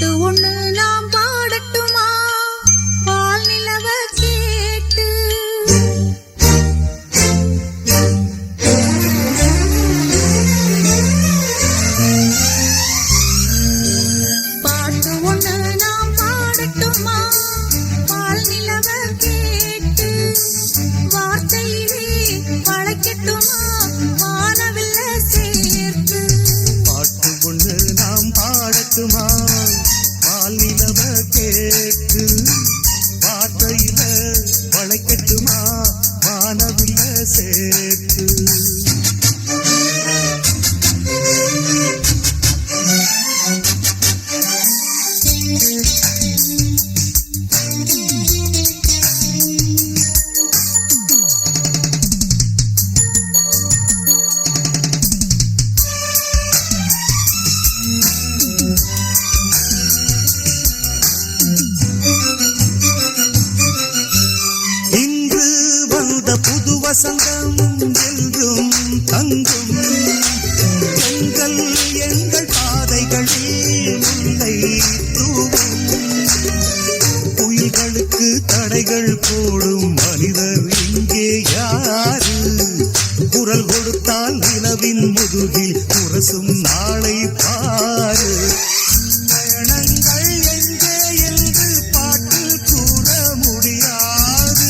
பாட்டு ஒண்ணு நாம் பாடட்டுமா பால் நிலவ கேட்டு பாட்டு ஒண்ணு நாம் பாடட்டுமா பால் நிலவ கேட்டு வார்த்தையிலே வளைக்கட்டுமா வானவில்ல சேர்த்து பாட்டு ஒண்ணு நாம் பாடட்டுமா பால் நிலவ கேட்டு வார்த்தையில வளைக்கட்டுமா வானவில்ல சேர்த்து இன்று வந்த புது வசந்தம் என்றும் தங்கும் எங்கள் எங்கள் பாதைகளில் முல்லை தூவும் புயல்களுக்கு தடைகள் போடும் மனிதர் இங்கே யாரு குரல் கொடுத்தால் நிலவின் முதுகில் உரசும் நாளை பாரு பயணங்கள் எங்கே என்று பாட்டில் கூற முடியாது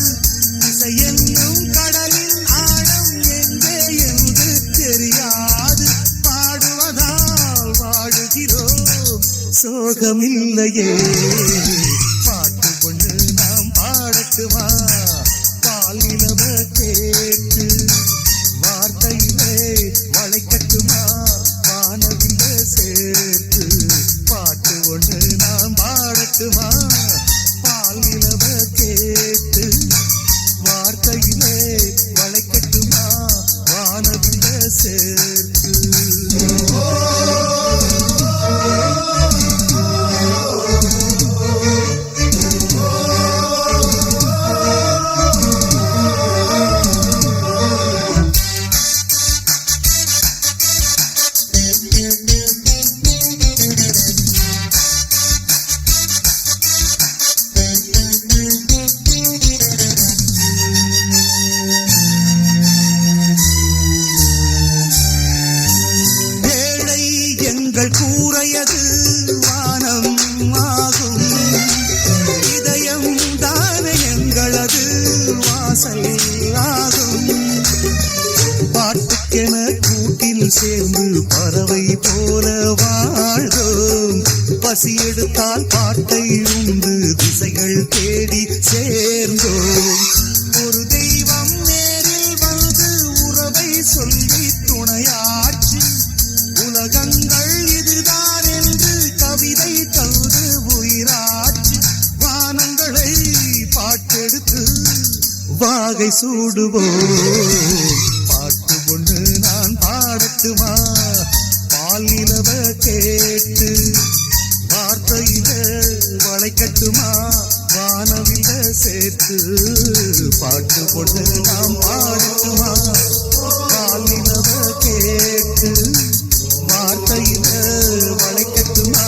இசையென்னும் கடலின் ஆழம் எங்கே என்று தெரியாது பாடுவதால் வாடுகிறோம் சோகமில்லையே பாட்டு ஒன்று நாம் பாடட்டுமா பால் நிலவ கேட்டு வார்த்தையிலே வளைக்கட்டுமா வானவில்ல சேர்த்து பாட்டு ஒன்று நாம் பாடட்டுமா பால் நிலவ கேட்டு வார்த்தையிலே வளைக்கட்டுமா வானவில்ல சேர்த்து ஏழை எங்கள் கூரையது வானம் ஆகும் இதயம் தானே எங்களது வாசல் ஆகும் பாட்டுக்கென கூட்டில் சேர்ந்து பறவை போல வாழ்ந்தோம் பசி எடுத்தால் பாட்டை உண்டு திசைகள் தேடி சேர்ந்தோம் ஒரு தெய்வம் நேரில் வந்து உறவை சொல்லி துணையாற்றி உலகங்கள் இதுதான் என்று கவிதை தந்து உயிராற்றி வானங்களை பாட்டெடுத்து வாகை சூடுவோம் பாட்டு ஒன்று நான் பாடட்டுமா பால் நிலவ கேட்டு வார்த்தையில வளைக்கட்டுமா வானவில்ல சேர்த்து பாட்டு ஒன்று நாம் பாடட்டுமா பால் நிலவ கேட்டு வார்த்தையில வளைக்கட்டுமா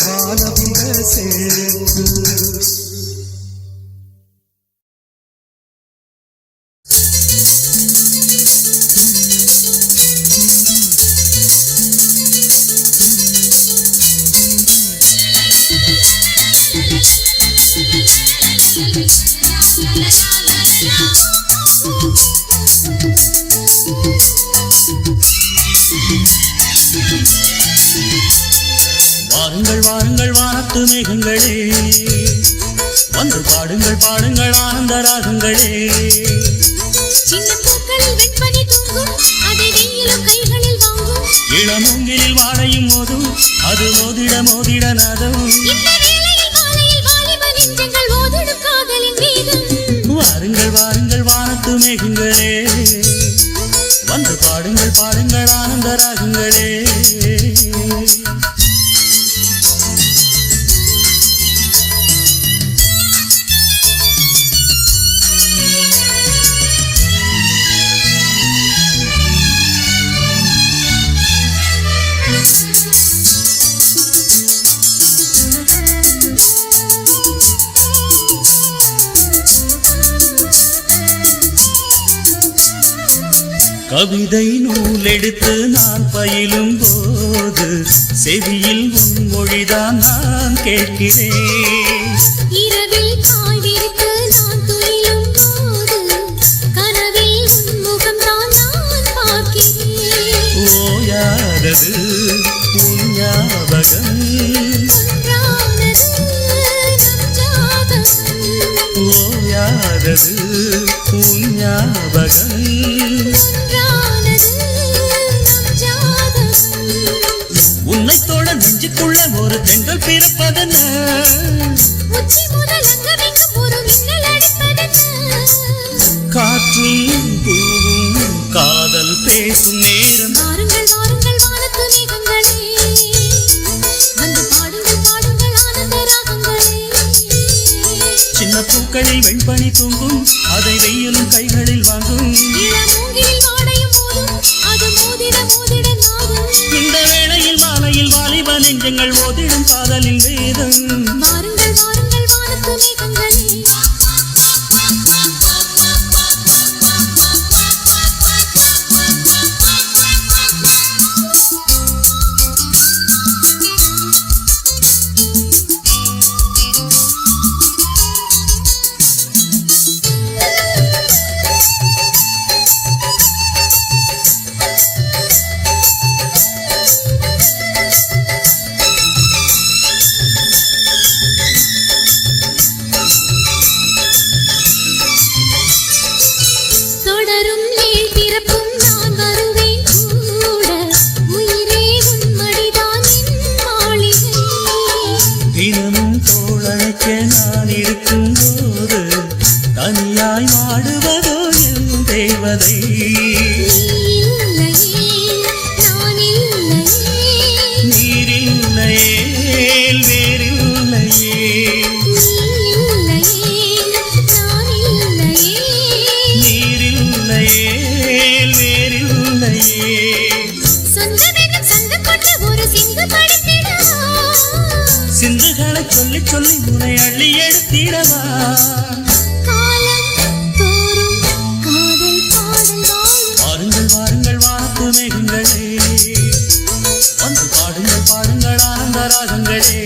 வானவில்ல சேர்த்து வாருங்கள் வாருங்கள் வானத்து மேகங்களே வந்து பாடுங்கள் பாடுங்கள் ஆனந்த ராகங்களே சின்ன பூக்களில் வெண்பனி தூங்கும் அதை வெயிலும் கைகளில் வாங்கும் இளமூங்கிலில் வாழையும் மோதும் அது மோதிட மோதிட நாதம் இந்த வேளையில் மாலையில் வாலிப நெஞ்சங்கள் ஓதிடும் காதலின் வேகம் வாருங்கள் வாருங்கள் வானத்து மேகங்களே வந்து பாடுங்கள் பாடுங்கள் ஆனந்த ராகங்களே கவிதை நூலெடுத்து நான் பயிலும் போது செவியில் உன் மொழிதான் நான் கேட்கிறேன். இரவில் காய் விரித்து நான் துயிலும் போது கனவில் உன் முகம்தான் நான் பார்க்கிறேன். ஓயாதது உன் ஞாபகம், ஒன்றானது நம் ஜாதகம். ஓயாதது உன் ஞாபகம், ஒன்றானது நம் ஜாதகம். உன்னை தோழ நெஞ்சுக்குள்ள ஒரு பெண்கள் பிறப்பதென்ன, உச்சி முதல் அங்கமெங்கும் ஒரு மின்னல் அடிப்பதென்ன. காற்றும் பூவும் காதல் பேசும் நேரம். வாருங்கள் வாருங்கள் வானத்து மேகங்களே, வந்து பாடுங்கள் பாடுங்கள் ஆனந்த ராகங்களே. சின்ன பூக்களில் வெண்பனி தூங்கும், அதை வெயிலும் கைகளில் வாங்கும். இளமூங்கில் ஆடையும் மோதும், அது மோதிட மோதிட நாடும். இந்த வேளையில் மாலையில் வாலிப நெஞ்சங்கள் ஓதிடும் காதலின் வேதம். வாருங்கள் வாருங்கள் வானத்து மேகங்களே. தொடரும் நீள் பிறப்பும் நான் வருவேன் கூட, உயிரே உன் மடிதான் என் மாளிகை. தினமும் தோழழைக்க நான் இருக்கும் போது தனியாய் வாடுவதோ என் தேவதை. நீ இல்லையே நான் இல்லையே, நீரில்லையே வேறில்லையே, நீ இல்லையே நான் இல்லையே. நீரில்லையே வேறில்லையே. சொந்தமெனும் சந்து கொண்டு ஒரு சிந்து படைத்திடவா, சிந்துகளை சொல்லி சொல்லி உன்னை அள்ளி எடுத்திடவா. காலம் தோறும் காதல் பாடல் வாழும். வாருங்கள் வாருங்கள் வானத்து மேகங்களே, வந்து பாடுங்கள் பாடுங்கள் ஆனந்த ராகங்களே.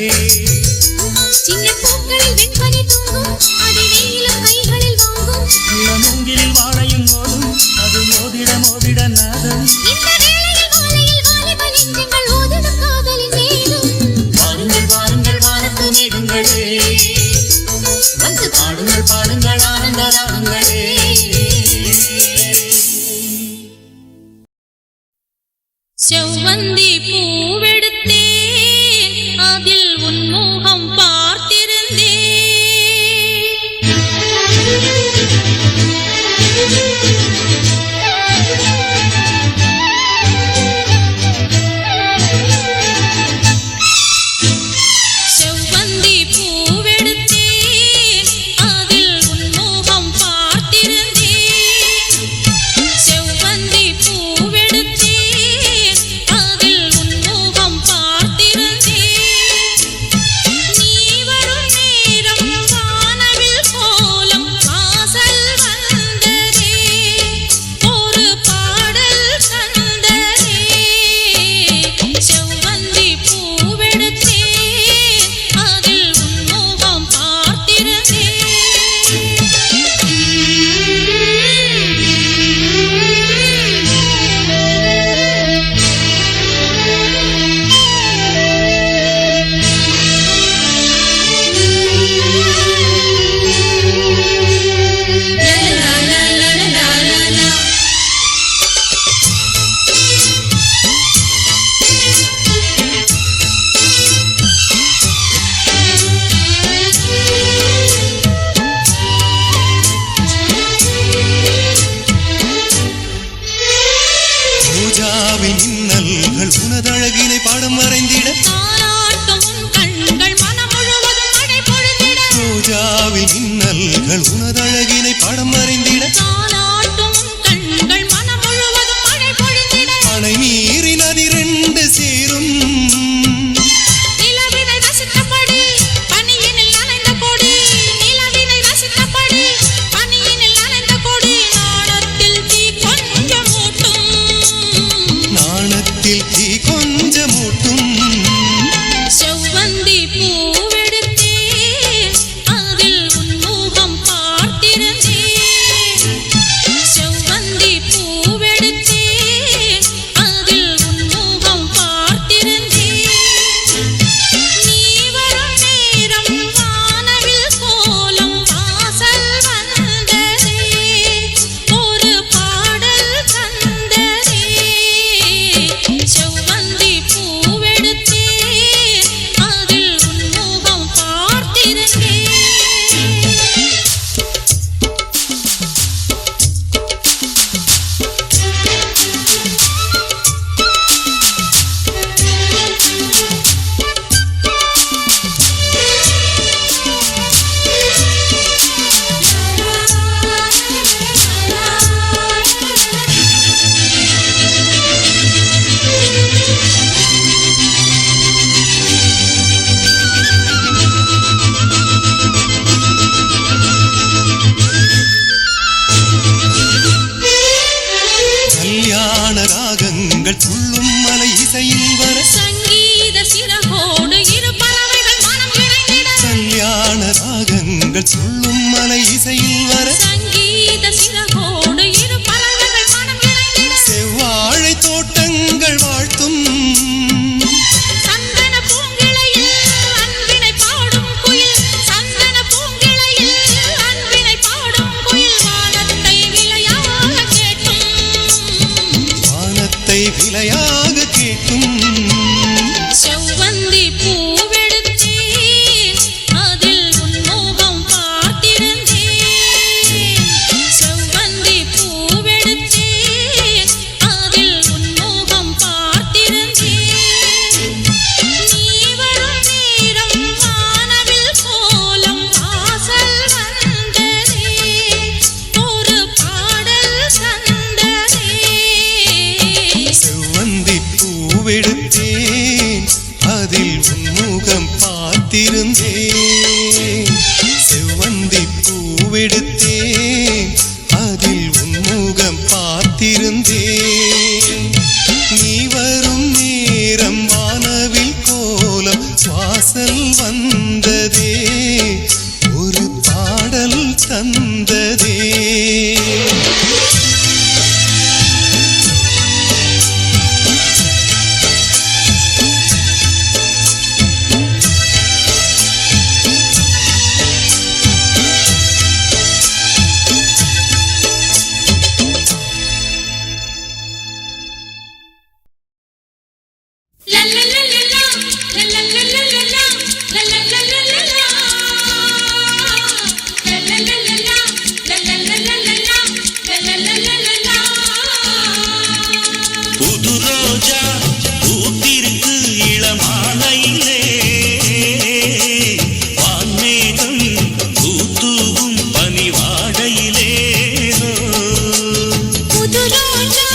சின்ன பூக்களில் வெண்பனி தூங்கும், அதை வெயிலும் கைகளில் வாங்கும். இளமூங்கிலில் வாழையும் மோதும், அது மோதிட மோதிட நாதம். இந்த வேளையில் மாலையில் வாலிப நெஞ்சங்கள் ஓதிடும் காதலின் வேதம். வாருங்கள் வாருங்கள் வானத்து மேகங்களே, வந்து பாடுங்கள் பாடுங்கள் ஆனந்த ராகங்களே. செவ்வந்தி பூவெடுத்தேன், அதில் உன் முகம் பார்த்திருந்தேன். செவ்வந்தி பூவெடுத்தேன், அதில் உன் முகம் பார்த்திருந்தேன். செவ்வந்தி பூவெடுத்தேன், அதில் உன் முகம் பார்த்திருந்தேன். நீ வரும் நேரம் வானவில் கோலம் வாசல் வந்ததே, ஒரு பாடல் தந்ததே. செவ்வந்தி பூவெடுத்தேன், அதில் உன் முகம் பார்த்திருந்தேன். ரோஜாவின் இன்னல்கள் உனதழகினை பாடம் வரைந்திட, தாலாட்டும் உன் கண்கள் மனம் முழுவதும் மழை பொழிந்திட. ரோஜாவின் இன்னல்கள் உனதழகினை பாடம் வரைந்திட, தாலாட்டும் உன் கண்கள் மனம் முழுவதும் மழை பொழிந்திட. அணை நீரின் அதிரண்டு சேரும், நிலவினை ரசித்தபடி பனியினில் நனைந்த கொடி, நிலவினை ரசித்தபடி பனியினில் நனைந்த கொடி. நாணத்தில் தீ கொஞ்சம் ஊட்டும், உங்கள் சொல்லும் மலை இசையில் வர சங்கீத சிறகோடு இரு பறவைகள் மனம் இணைந்திட செவ்வாழை தோட்டங்கள் வாழ்த்தும் சந்தன பூங்கிளையில் அன்பினை பாடும் குயில் சந்தன பூங்கிளையில் அன்பினை பாடும் குயில் வானத்தை விலையாக கேட்டும் செவ்வந்தி பூவெடுத்தேன் அதில் உன்முகம் பார்த்திருந்தேன் செவ்வந்தி பூவெடுத்தேன் அதில் உன்முகம் பார்த்திருந்தேன் நீ வரும் நேரம் வானவில் கோலம் வாசல் வந்ததே ஒரு பாடல் தந்ததே செவ்வந்தி பூவெடுத்தேன் அதில் உன்முகம் பார்த்திருந்தேன் செவ்வந்தி பூவெடுத்தேன் அதில் உன்முகம் பார்த்திருந்தேன் நீ வரும் நேரம் வானவில் கோலம் வாசல் வந்ததே ஒரு பாடல் தந்ததே la la la la la la la la la la la la la la la la la புது ரோஜா பூத்திருக்கு இளமாலையிலே வான்மேகம் பூத்தூவும் பனிவாடையிலே புது ரோஜா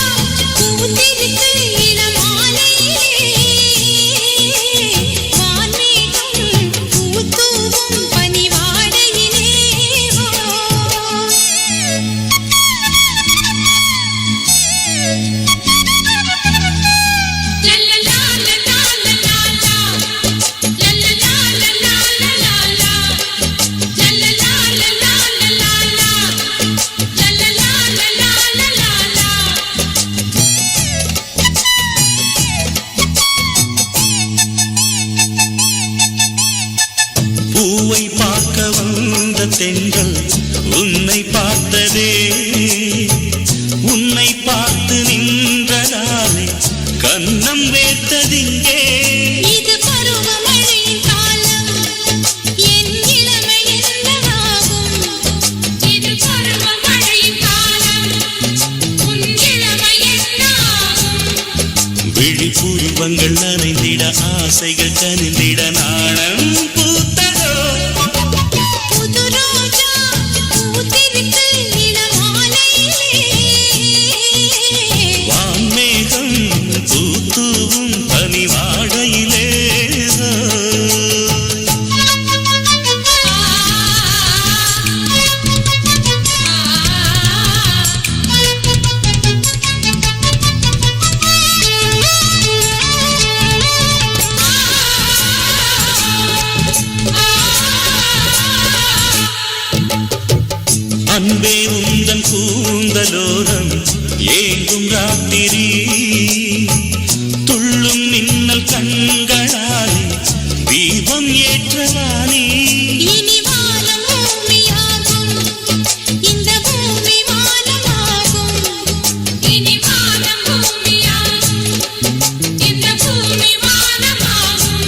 பூத்திருக்கு இளமாலையிலே வான்மேகம் பூத்தூவும் பனிவாடையிலே பூவை பார்க்க வந்த தென்றல் உன்னை பார்த்ததே உன்னை பார்த்து நின்றதாலே கன்னம் வேர்த்ததிங்கே இது பருவமழையின் காலம் என் இளமை என்னவாகும் இது பருவமழையின் காலம் உன் இளமை என்னாகும் விழிப்புருவங்கள் நனைந்திட ஆசைகள் கனிந்திட நாணம் பூத்ததோ புது ரோஜா பூத்திருக்கு இளமாலையிலே வான்மேகம் பூத்தூவும் பனிவாடையிலே அன்பே உந்தன் கூந்தலோரம் ஏங்கும் ராத்திரி துள்ளும் மின்னல் கண்களாலே தீபம் ஏற்றவானே இனி வானம் பூமியாகும் இந்த பூமி வானமாகும் இனி வானம் பூமியாகும் இந்த பூமி வானமாகும்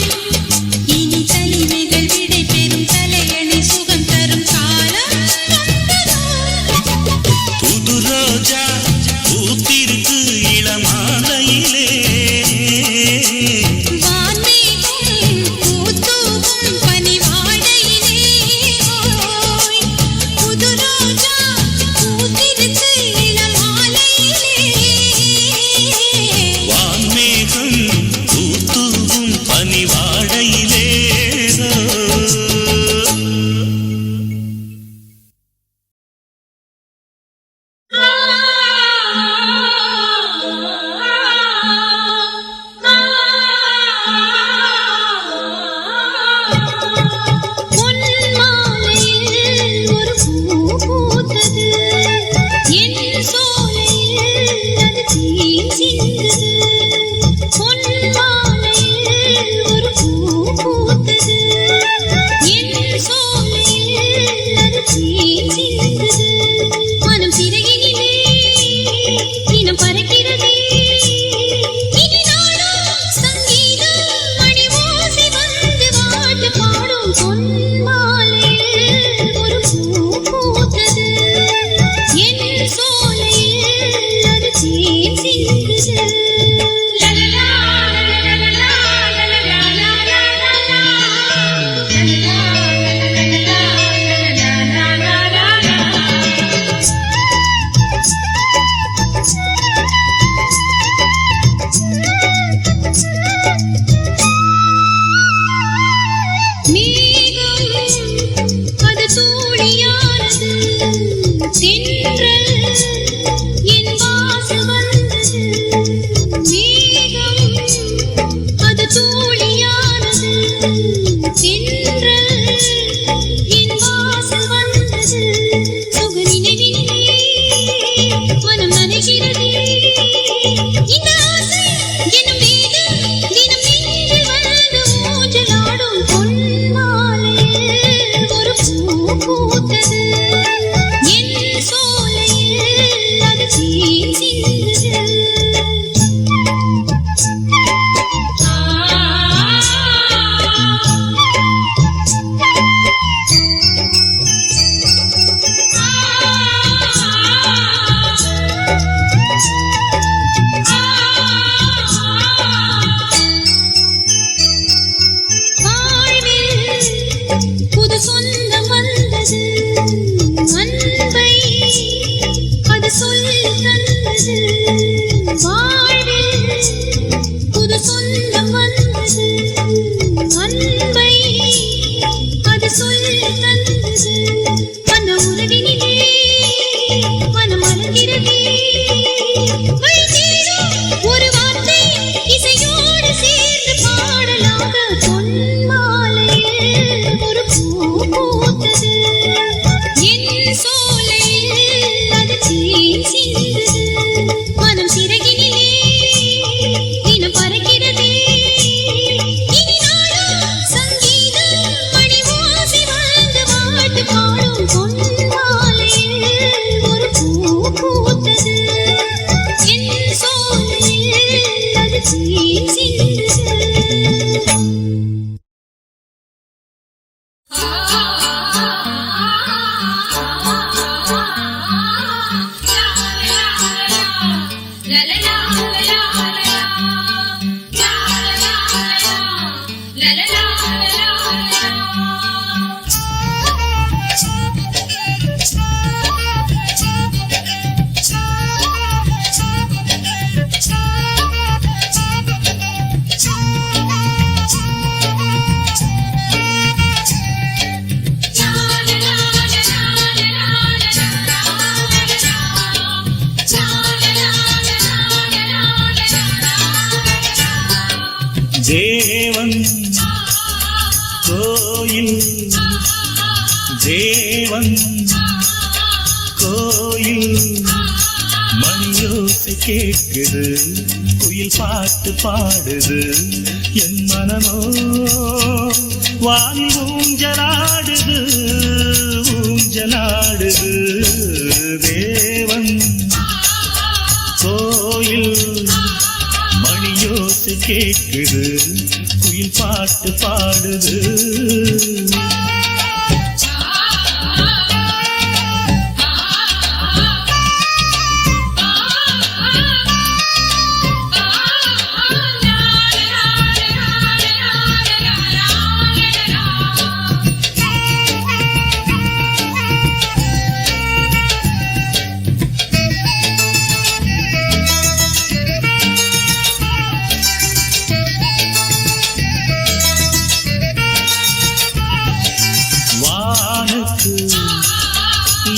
இனி தனிமைகள் விடை பெறும் தலையணை சுகம் தரும் காலம் வந்ததோ புது ரோஜா பூத்திருக்கு இளமா தேவன் கோயில் தேவன் கோயில் மணியோசை கேட்குது குயில் பாட்டு பாடுது என் மனமோ வானி ஊஞ்சலாடுது ஊஞ்சலாடுது தேவன் கோயில் மணியோசை கேட்குது குயில் பாட்டு பாடுது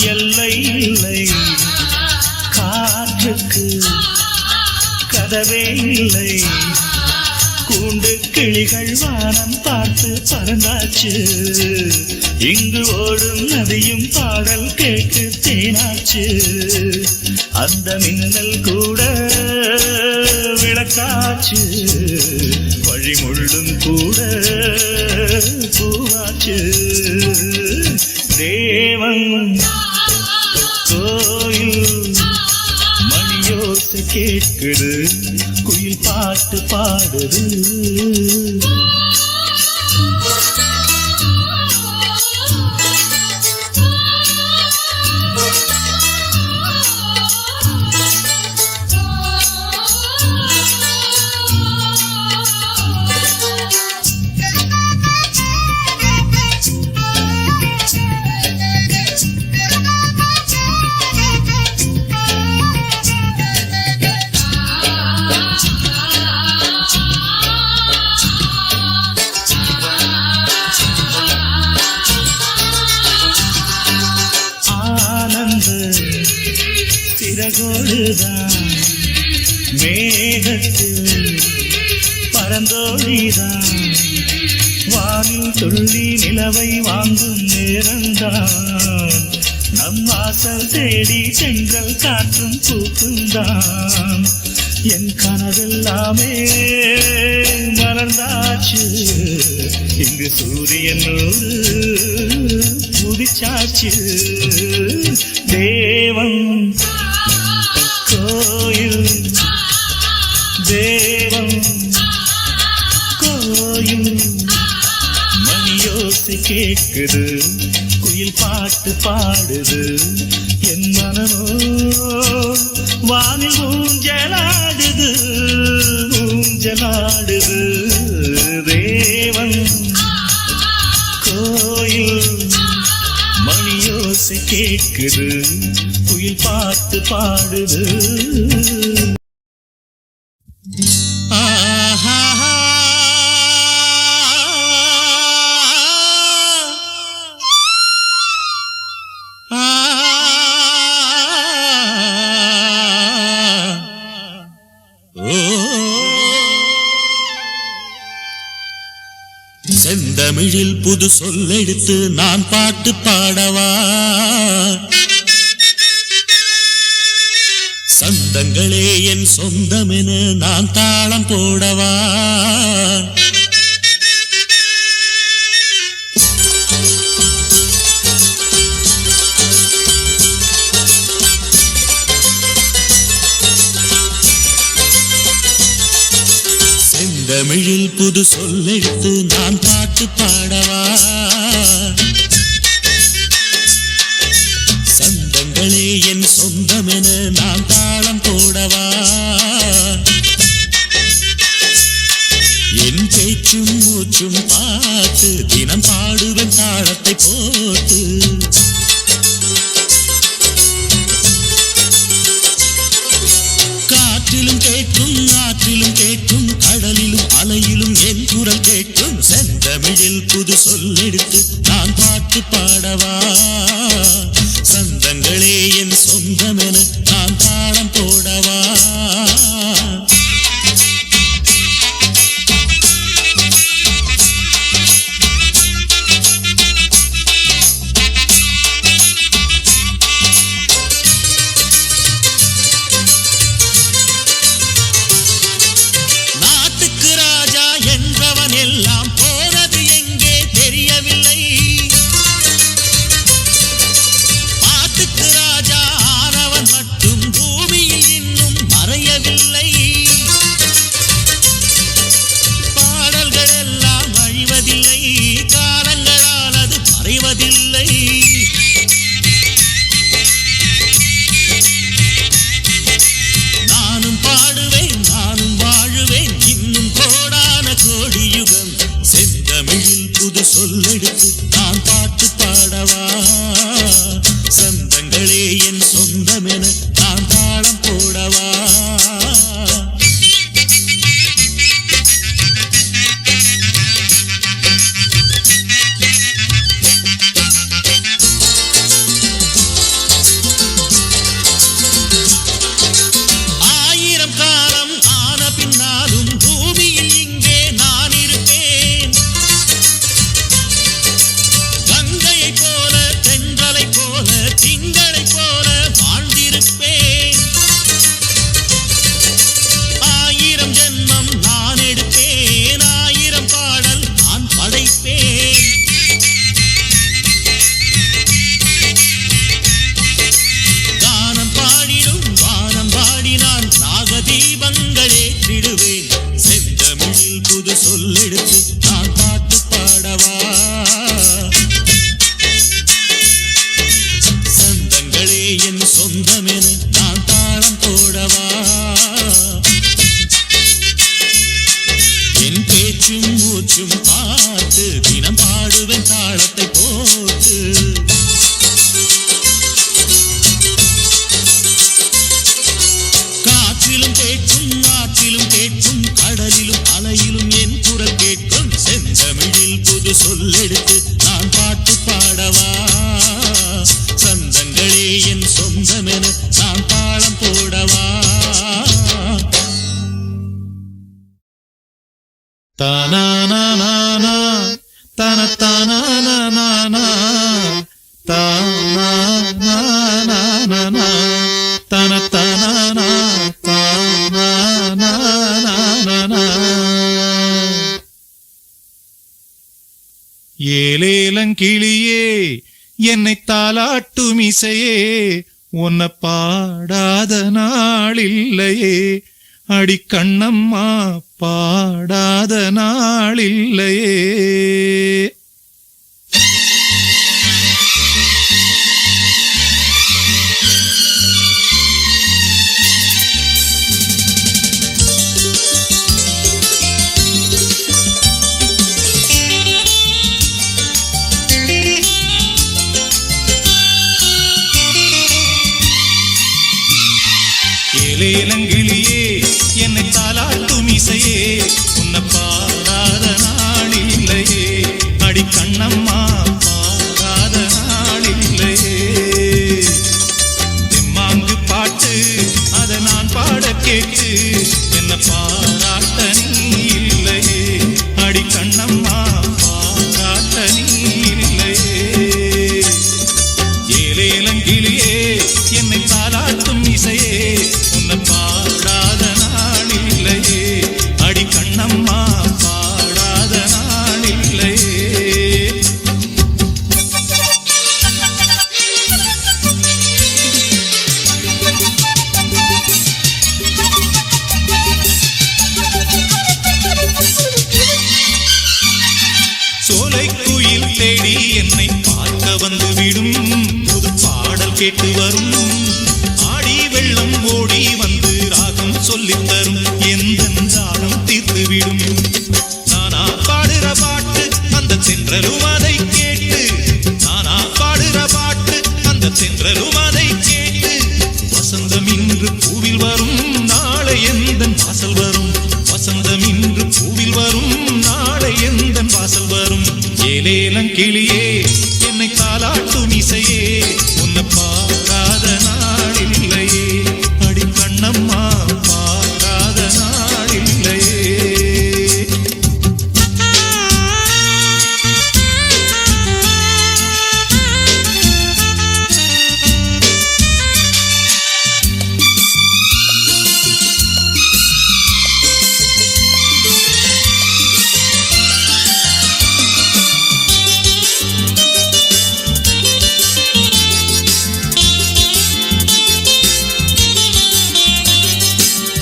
எல்லை இல்லை காற்றுக்கு கதவே இல்லை கூண்டு கிளிகள் வானம் பார்த்து பறந்தாச்சு இங்கு ஓடும் நதியும் பாடல் கேட்டு தேனாச்சு அந்த மின்னல் கூட விளக்காச்சு வழிமுள்ளும் கூட பூவாச்சு தேவன் கோயில் மணியோசை கேட்குது குயில் பாட்டு பாடுது மணிதான் வானில் துள்ளி நிலவை வாங்கும் நேரம்தான் நம் வாசல் தேடி செங்கல் காற்றும் பூக்குந்தான் என் கனவெல்லாமே மலர்ந்தாச்சு இங்கு சூரியனோடு புதிச்சாச்சு தேவன் கோயில் தேவன் கோயில் மணியோசை கேட்குது குயில் பாட்டு பாடுது என் மனமோ வானில் ஊஞ்சலாடுது ஊஞ்சலாடுது தேவன் கோயில் மணியோசை கேட்குது குயில் பாட்டு பாடுது செந்தமிழில் புது சொல்லெடுத்து நான் பாட்டு பாடவா சந்தங்களே என் சொந்தமென நான் தாளம் போடவா தமிழில் புது சொல்லெடுத்து நான் பாட்டு பாடவா சந்தங்களே என் சொந்தமென நான் தாளம் போடவா என் பேச்சும் மூச்சும் பார்த்து தினம் பாடுவேன் தாளத்தை போட்டு காற்றிலும் கேட்கும் ஆற்றிலும் கேட்கும் கடலிலும் அலையிலும் என் குரல் கேட்கும் செந்தமிழில் புது சொல்லெடுத்து நான் பாட்டு பாடவா சந்தங்களே என் சொந்தமென நான் தாளம் போடவா சொல்லெடுத்து நான் பாட்டு பாடவா சந்தங்களே என் சொந்தமென நான் தாளம் போடவா சொல்லெடுத்து நான் பாட்டு பாடவா சந்தங்களே என் சொந்தமென நான் தாளம் போடவா என் பேச்சும் மூச்சும் பார்த்து தினம் பாடுவேன் தாளத்தை போட்டு காற்றிலும் கேட்கும் ஆற்றிலும் கேட்கும் கடலிலும் அலையிலும் என் குரல் கேட்கும் செந்தமிழில் புது சொல்லெடுத்து நான் பாட்டு பாடவா சந்தங்களே என் சொந்தமென நான் தாளம் போடவா தானானானா தனத்தானானானா தானானானா தனத்தானானா தானானானா. ஏலேலங்கிளியே என்னை தாலாட்டும் இசையே உன்னை பாடாத நாளில்லையே அடிக்கண்ணம்மா பாடாத நாளில்லையே. ஏலேலங்கிளியே என்னை தாலாட்டும் இசையே உன்னை பாடாத நாளில்லையே அடிக்கண்ணம்மா பாடாத நாளில்லையே. தெம்மாங்கு பாட்டு அதை நான் பாட கேட்டு என்னை பாராட்ட நீ இல்லையே அடிக்கண்ணம்மா பாராட்ட நீ இல்லையே. ஏலேலங்கிளியே என்னை தாலாட்டும் இசையே உன்னை பாடாத நாளில்லையே அடிக்கண்ணம்மா பாடாத நாளில்லையே. சோலைக்குயில் தேடி என்னை பார்க்க வந்து விடும் புது பாடல் கேட்டு வரும் ஆடி வெள்ளம் ஓடி வந்து ராகம் சொல்லித் தரும் எந்த தாகம் தீர்த்து விடும். நானா பாடுற பாட்டு அந்த தென்றலும் அதை கேட்டு நானா பாடுற பாட்டு அந்த தென்றலும் அதை கேட்டு வசந்தம் இன்று பூவில் வரும் நாளை எந்தன் வாசல் வரும் வசந்தம் இன்று பூவில் வரும் நாளை எந்தன் வாசல் வரும். ஏலேலங்கிளியே என்னை தாலாட்டும் இசையே உன்னை பாடாத நாளில்லையே அடிக்கண்ணம்மா பாடாத நாளில்லையே.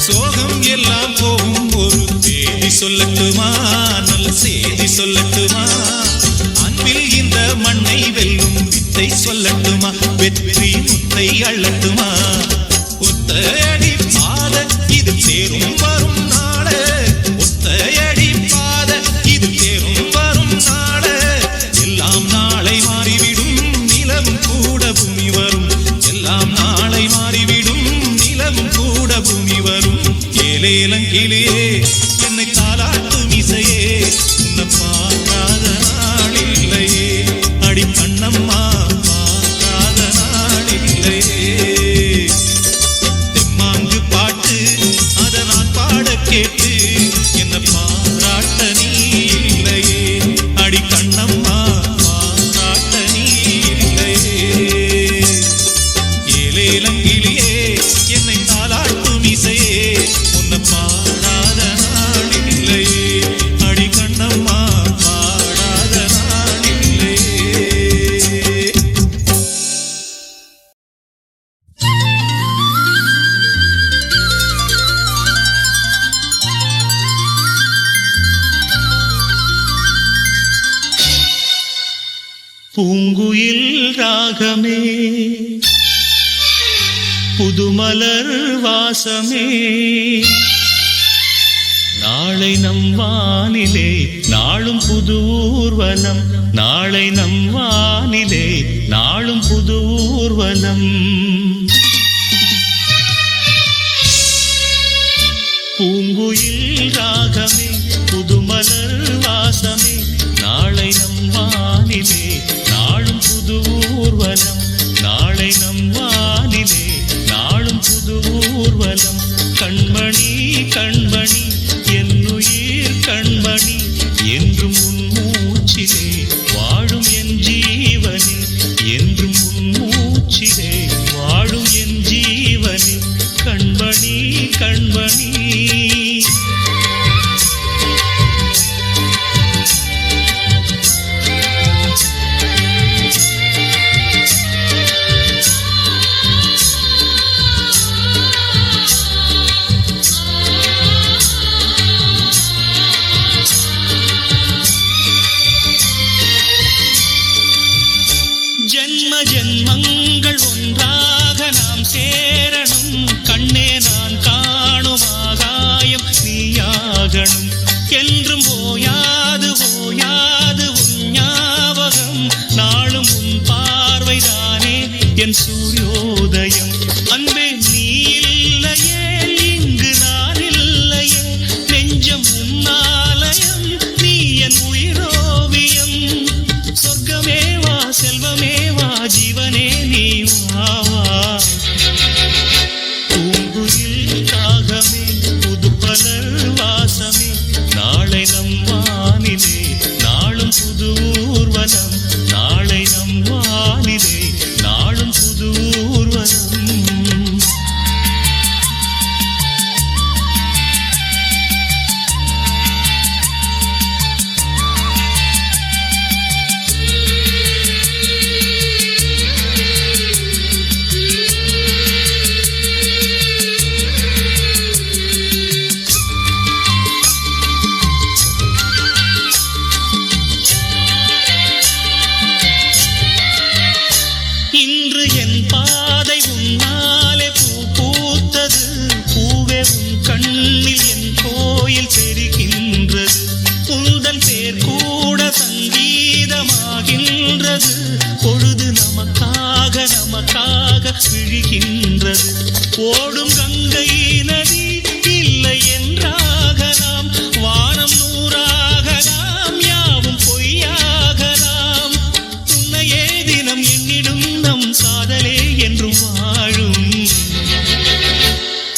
சோகம் எல்லாம் போகும் ஒரு தேதி சொல்லட்டுமா நல்ல செய்தி சொல்லட்டுமா அன்பில் இந்த மண்ணை வெல்லும் வித்தை சொல்லட்டுமா வெற்றி முத்தை அள்ளட்டுமா ஒத்தையடி பாத இது தேரும் வரும் நாள ஒத்தையடி பாத இது தேரும் வரும் நாள எல்லாம் நாளை மாறிவிடும் நிலவும் கூட பூமி வரும் எல்லாம் நாளை மாறிவிடும் நிலவும் கூட பூமி வரும். ஏலேலங்கிளியே என்னை தாலாட்டும் இசையே உன்னை பாடாத நாளில்லையே அடிக்கண்ணம்மா பாடாத நாளில்லையே. தெம்மாங்கு பாட்டு அதை நான் பாட கேட்டு என்னை பாராட்ட நீ இல்லையே அடிக்கண்ணம்மா பாராட்ட நீ இல்லையே. ஏலேலங்கிளியே என்னை தாலாட்டும் இசையே உன்னை பாடாத நாளில்லையே அடிக்கண்ணம்மா பாடாத நாளில்லையே. பூங்குயில் ராகமே புதுமலர் வாசமே நாளை நம் வானிலே நாளும் புது ஊர்வலம் நாளை நம் வானிலே நாளும் புது ஊர்வலம். பூங்குயில் ராகமே புதுமலர் வாசமே நாளை நம் வானிலே நாளும் புது ஊர்வலம் நாளை நம் வானிலே நாளும் புது ஊர்வலம். கண்மணி கண்மணி என்னுயிர் கண்மணி சூரியோதயம். அன்பே நீ இல்லையே இங்கு நான் இல்லையே, நெஞ்சம் உன்னாலயம், நீ என் உயிரோவியம். சொர்க்கமே வா செல்வமே வா ஜீவனே நீ வா வா. பூங்குயில் ராகமே புதுப்பலர் வாசமே, நாளை நம் வானிலே நாளும் புது ஊர்வலம். நாளை நம் வானிலே நாளும் புது ஊர்வலம். இன்று என் பாதை உன்னாலே பூ பூத்தது, பூவே உன் கண்ணில் என் கோயில் தெரிகின்றது. உந்தன் பேர் கூட சங்கீதமாகின்றது, பொழுது நமக்காக நமக்காக விழுகின்றது. ஓடும் கங்கை நதி இல்லை என்றாகலாம், வானம் நூறாகலாம், யாவும் பொய்யாகலாம். உன்னையே தினம் எண்ணிடும் நம் காதலே என்றும் வாழும்.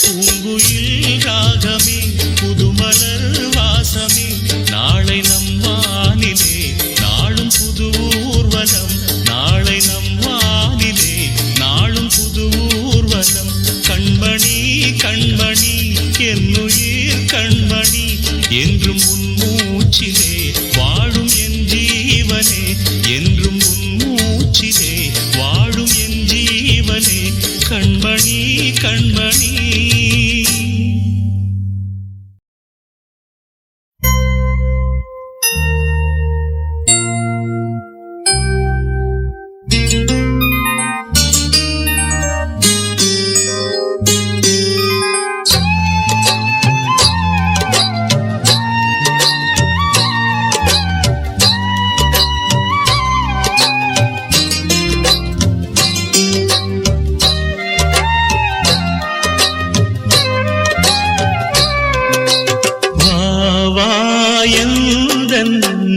பூங்குயில் ராகமே புதுமலர் வாசமே, நாளை நம் வானிலே நாளும் புது ஊர்வலம். நாளை நம் வானிலே நாளும் புது ஊர்வலம். கண்மணி கண்மணி என்னுயிர் கண்மணி, என்றும் உன் மூச்சிலே வாழும் என் ஜீவனே. என்றும் உன் மூச்சிலே வாழும் என் ஜீவனே. கண்மணி கண்மணி.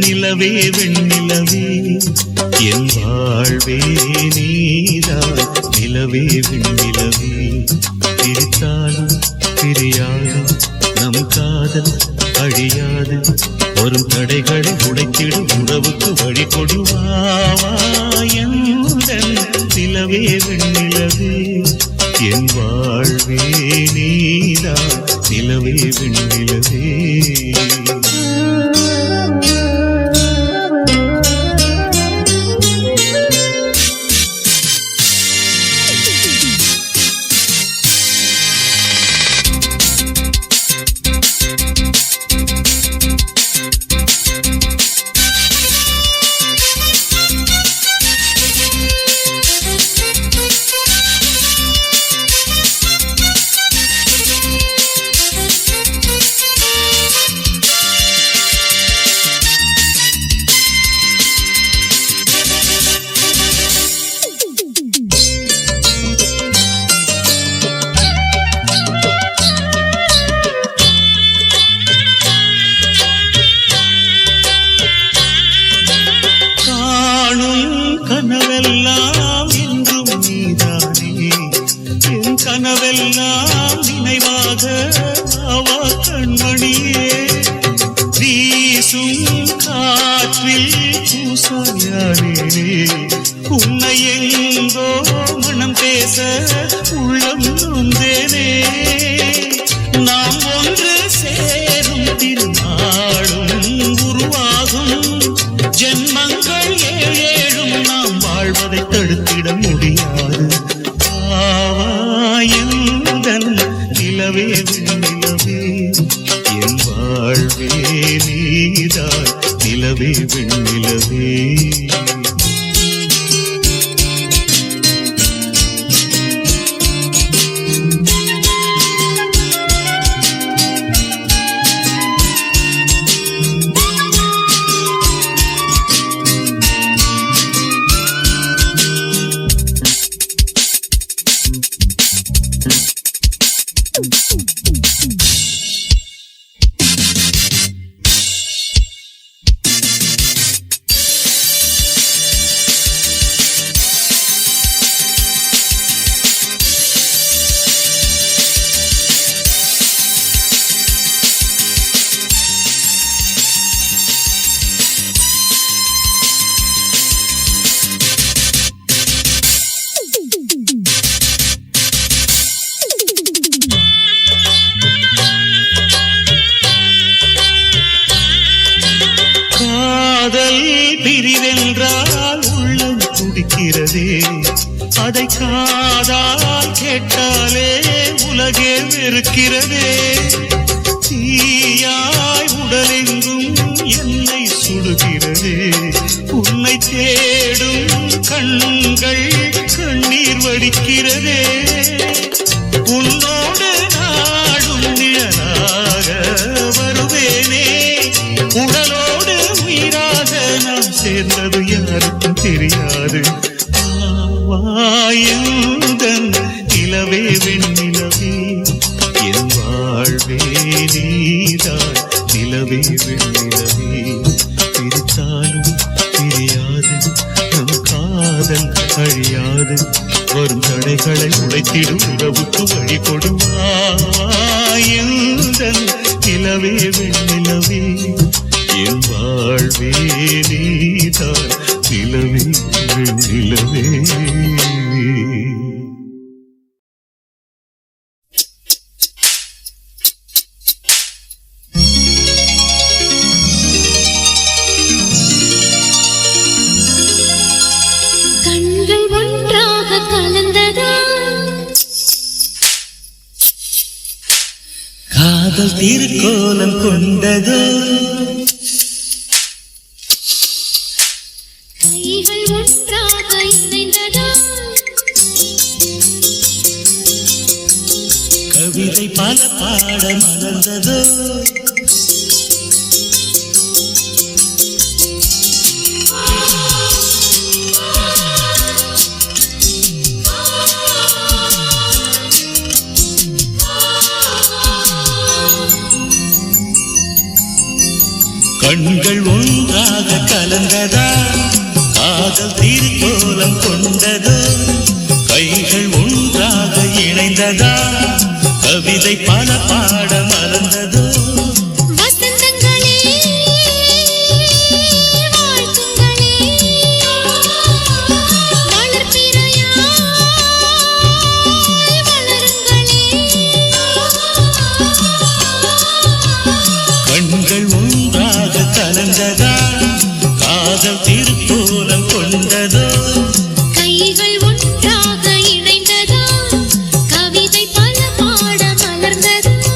நிலவே வெண்ணிலவே என் வாழ்வே நீதான். நிலவே வெண்ணிலவே பிரித்தாலும் பிரியாதும் நம் காதல் அழியாது. வரும் தடைகளை உடைத்திடும் உறவுக்கு வழி கொடுவாவா. எந்தன் நிலவே வெண்ணிலவே என் வாழ்வே நீதான். நிலவே வெண்ணிலவே. கனவெல்லாம் என்றும் நீதானே, என் கனவெல்லாம் நினைவாக அவா கண்மணியே. வீசும் காற்றில் பூசாயானே, உன்னை எங்கோ மனம் பேச உள்ளம் நொந்தேனே. நாம் ஒன்று சேரும் திருநாளும் உருவாகும், ஜென்மங்கள் ஏழேழும் நாம் வாழ்வதை தடுத்திட முடியாது. ஆவாயந்தன் நிலவே வெண்ணிலவே என் வாழ்வே நீதான். நிலவே வெண்ணிலவே. பிரிவென்றால் உள்ளம் துடிக்கிறதே, அதை காதால் கேட்டாலே உலகே வெறுக்கிறதே. தீயாய் உடலெங்கும் என்னை சுடுகிறதே, உன்னை தேடும் கண்கள் கண்ணீர் வடிக்கிறதே. உன்னோடு நாடும் நிழலாக வருவேனே, உடலோடு உயிராக நாம் சேர்ந்தது யாருக்கும் தெரியாது. வாயுதன் நிலவே வெண்ணிலவே, என் வாழ்வே நீதான் நிலவே வெண்ணிலவே. பிரித்தாலும் பிரியாது நம் காதல் அழியாது, வரும் தடைகளை உடைத்திடும் உறவுக்கு வழி கொடுவாயுதன் நிலவே வெண்ணிலவே, என் வாழ்வே நீதான் நிலவே வெண்ணிலவே. கண்கள் ஒன்றாக கலந்ததா, காதல் திருக்கோலம் கொண்டதோ, கைகள் ஒன்றாக இணைந்ததா, கவிதை பல பாட மலர்ந்ததோ. கண்கள் ஒன்றாக கலந்ததா, காதல் திருக்கோலம் கொண்டதோ, கைகள் ஒன்றாக இணைந்ததா, கவிதை பல பாட மலர்ந்ததோ. வசந்தங்களே வாழ்த்துங்களே, வளர்பிறையாய் வளருங்களே. கண்கள் ஒன்றாக கலந்ததா, காதல் திருக்கோலம் கொண்டதோ, கைகள் ஒன்றாக இணைந்ததா, கவிதை பல பாட மலர்ந்ததோ.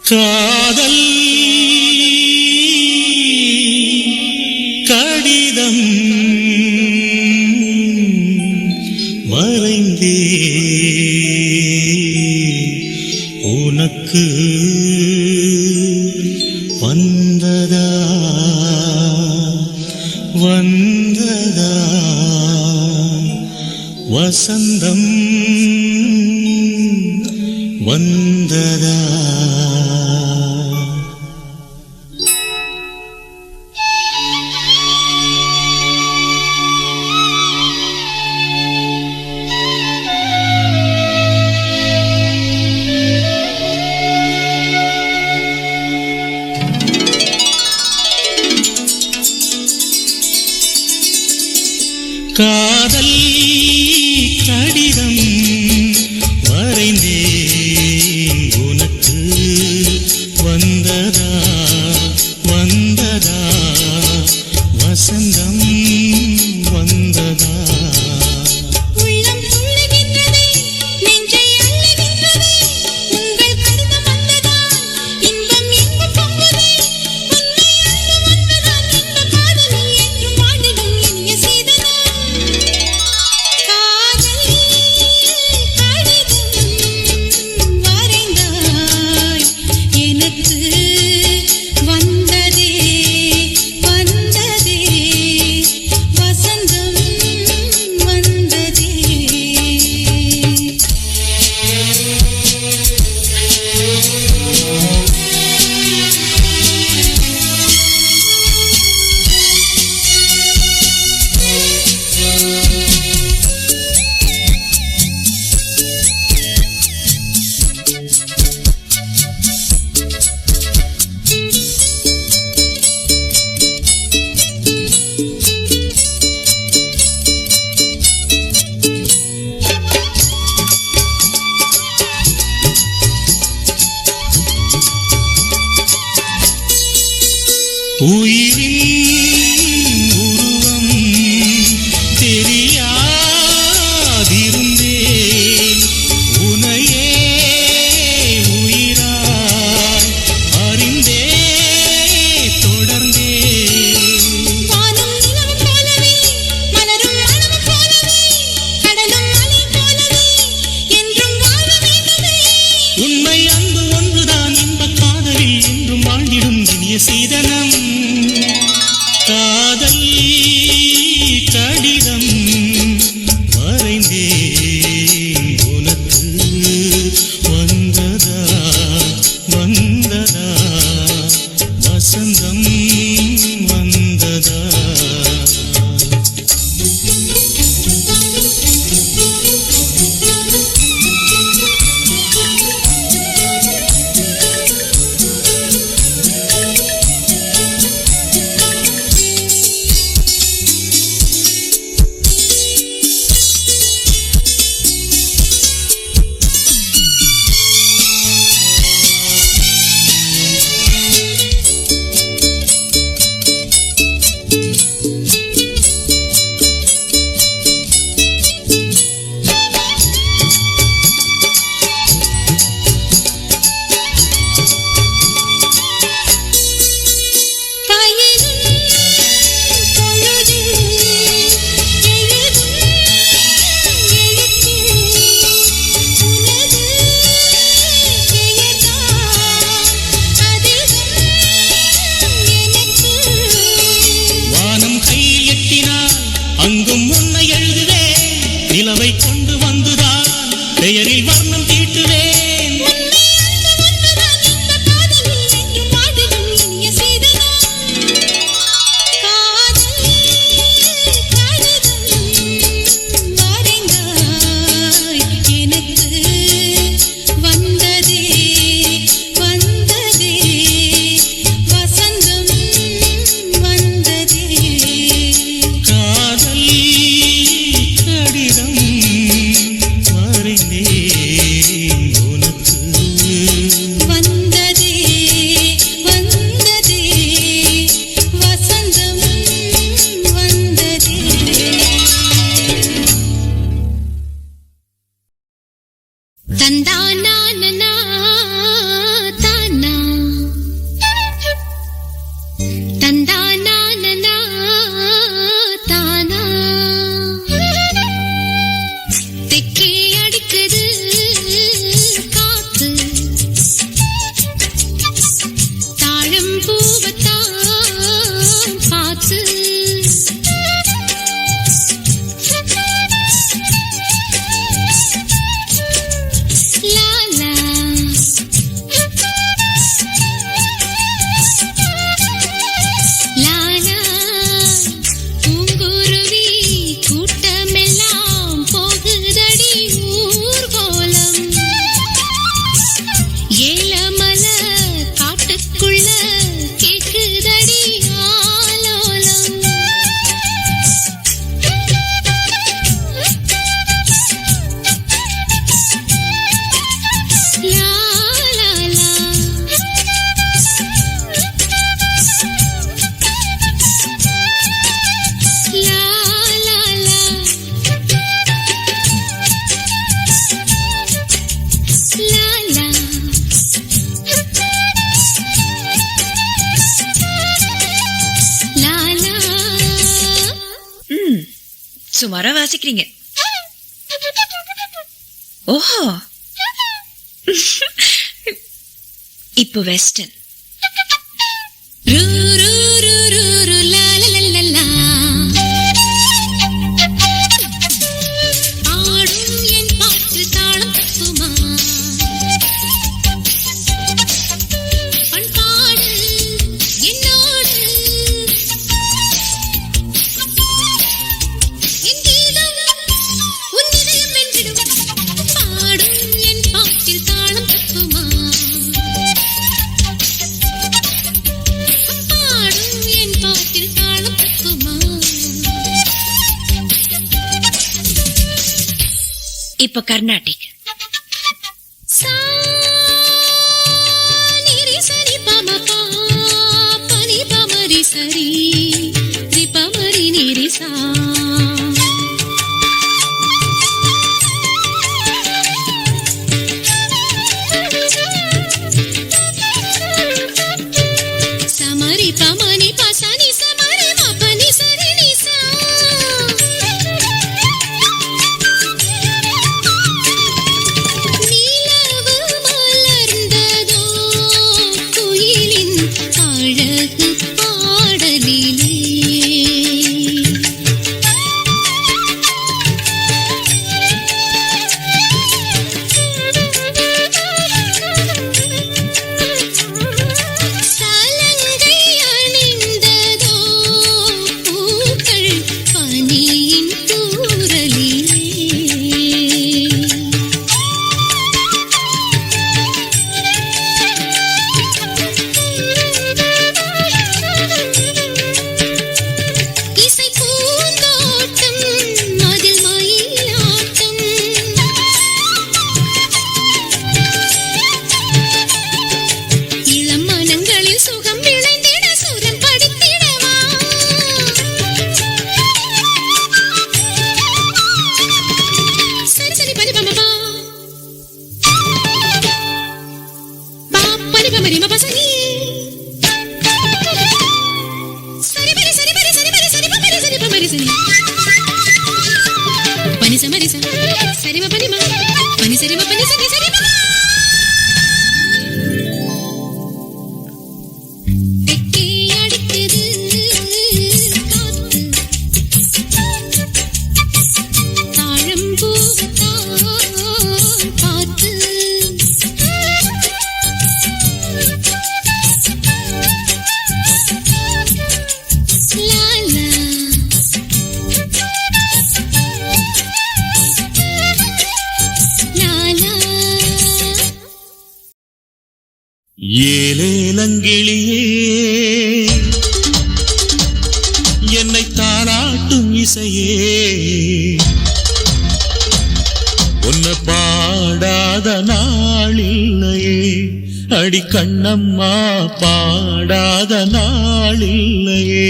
காதல் கடிதம் வரைந்தே உனக்கு வந்ததா வந்ததா வசந்தம் வந்ததா காதல் கடிதம் வரைந்தேன் உனக்கு வந்ததா வந்ததா வசந்தம் வந்ததா உள்ளம் துள்ளுகின்றதே நெஞ்சை அள்ளுகின்றதே உங்கள் கடிதம் வந்ததால் இன்பம் எங்கும் பொங்குதே உண்மை அன்பு வந்ததால் இந்த காதலில் என்றும் வாடிடும் இனிய சீதனம் காதல் கடிதம் வரைந்தாய் எனக்கு வந்ததே வந்ததே வசந்தம் வந்ததே உயிரின் உருவம் தெரியாதிருந்தேன் உனையே உயிராய் அறிந்தே தொடர்ந்தேன் வானம் நிலவு போலவே மலரும் மனமும் போலவே கடலும் அலை போலவே என்றும் வாழ வேண்டுமே உண்மை அன்பு ஒன்றுதான் இன்பக் காதலில் என்றும் வாழ்ந்திடும் இனிய சீதனம் காதல் கடிதம் வரைந்தேன் உனக்கு வந்ததா வந்ததா வசந்தம் வந்ததா அங்கும் உன்னை எழுதுவேன் நிலவை கொண்டு வந்துதான் பெயரில் வர்ணம் தீட்டுவேன் கடிதம் பார்த்து லாலா லாலா பூங்குருவி கூட்டமெல்லாம் போகுதடி ஊர்கோலம் ஏலமல காட்டுக்குள்ள கேக்குதடி ஆலோலம் லா லா லா லா லா லா லா லாலா சுமாரா வாசிக்கிறீங்க. ஓஹோ, இப்போ வெஸ்டர்ன். ரூ ரூ ரூ ரூ ரூ லா லா லா லா ஆடும் என் பாட்டு தாளம் தப்புமா பண்பாடு என்னோடு என் கீதம் உன் இதயம் வென்றிடும் பாடும் என் பாட்டில் தாளம் தப்புமா பாடும் என் பாட்டில் தாளம் தப்புமா இப்போ கர்நாடிக். சா நிரி சரி பம பா பனி பமரி சரி ரி பமரி நிரி சா சமரி பமனி பசனி சமரி மபனி சரி நி சா நிலவு மலர்ந்ததோ குயிலின் அழகு பாடலிலே சலங்கை அணிந்ததோ பூக்கள் பனியின் தூறலிலே இசை பூந்தோட்டம் அதில் மயிலாட்டம் இளம் மனங்களில் சுகம் விளைந்திட சுரம் படித்திடவா சரி சரி பனி பம பா பா பனி பமரி ம பசனி சரி பரி சரி பரி சரி பரி சரி பமரி சரி பமரி சரி பனி சமரி ச சரி ம பனி ம பனி சரி ம பனி சரி சரி ம தெக்கே அடிக்குது காத்து தாழம்பூ பார்த்து லாலா லாலா ஏலேலங்கிளியே என்னை தாளாட்டும் இசையே உன்னை பாடாத நாளில்லையே அடி கண்ணம்மா பாடாத நாளில்லையே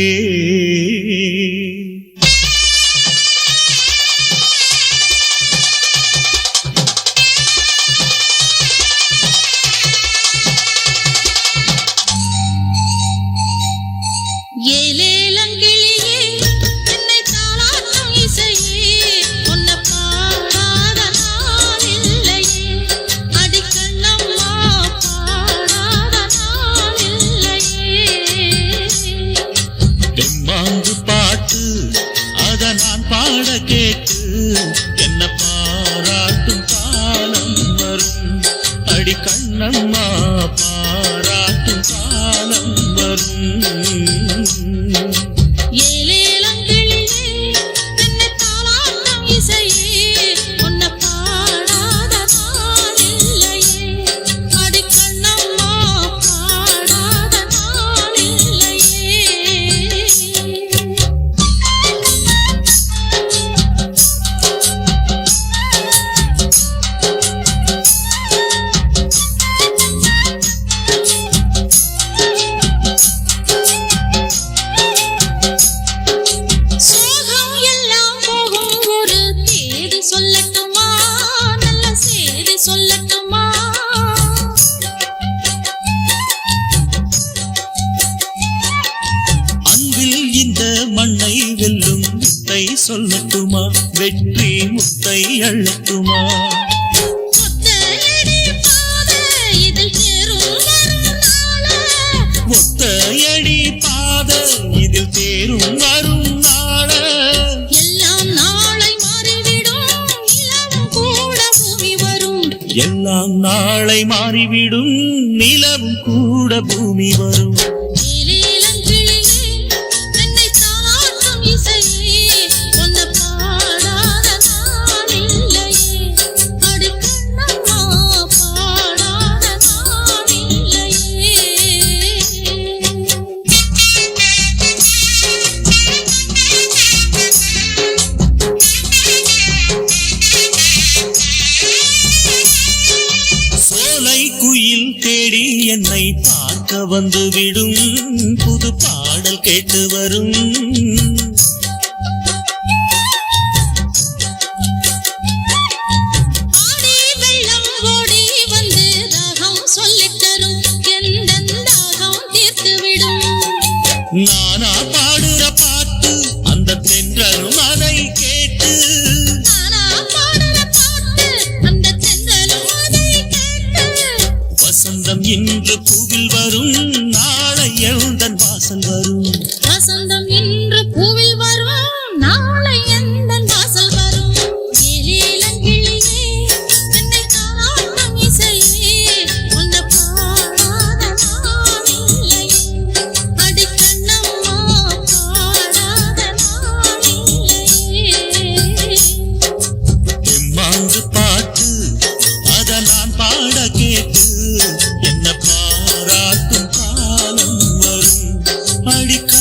ஏலேலங்கிளியே என்னை தாளாட்டும் இசையே உன்னை பாடாத நாளில்லையே அடி கண்ணம்மா பாடாத நாளில்லையே வரும். ஏலேலங்கிளியே என்னை தாலாட்டும் இசையே உன்னை பாடாத நாளில்லையே அடி கண்ணம்மா பாடாத நாளில்லையே. சோகம் எல்லாம் போகும் ஒரு தேதி சொல்லட்டுமா நல்ல செய்தி சொல்லட்டுமா அன்பில் இந்த மண்ணை வெல்லும் முத்தை சொல்லட்டுமா வெற்றி முத்தை அள்ளட்டுமா. ஒத்தையடி பாதை இதில் தேரும் வரும் நாளே ஒத்தையடி பாத இதில் தேரும் வரும் நாள. எல்லாம் நாளை மாறிவிடும் நிலவும் கூட பூமி வரும். எல்லாம் நாளை மாறிவிடும் நிலவும் கூட பூமி வரும். ஏலேலங்கிளியே என்னை தாலாட்டும் இசையே உன்னை பாடாத நாளில்லையே அடி கண்ணம்மா பாடாத நாளில்லையே. சோலை குயில் தேடி என்னை பார்க்க வந்து விடும் புது பாடல் கேட்டு வரும். ஆடி வெள்ளம் ஓடி வந்து தாகம் சொல்லித் தரும் எந்தன் தாகம் தீர்த்துவிடும். நானா பாடுற பாட்டு அந்த தென்றலும் அதை கேட்டு. நானா பாடுற பாட்டு அந்த தென்றலும் அதை கேட்டு. வசந்தம் இன்று பூவில் வரும் நாளை எழுந்தன் வாசல் வரும். வசந்தம் இன்று பூவில் வரும் நாளை எந்தன் வாசல் வரும். ஏலேலங்கிளியே என்னை தாலாட்டும் இசையே உன்னை பாடாத நாளில்லையே அடி கண்ணம்மா பாடாத நாளில்லையே. எம்மாங்கு பாட்டு அத நான் பாட கேட்டு என்ன பாராட்டும் காலம் வரும். அடிக்க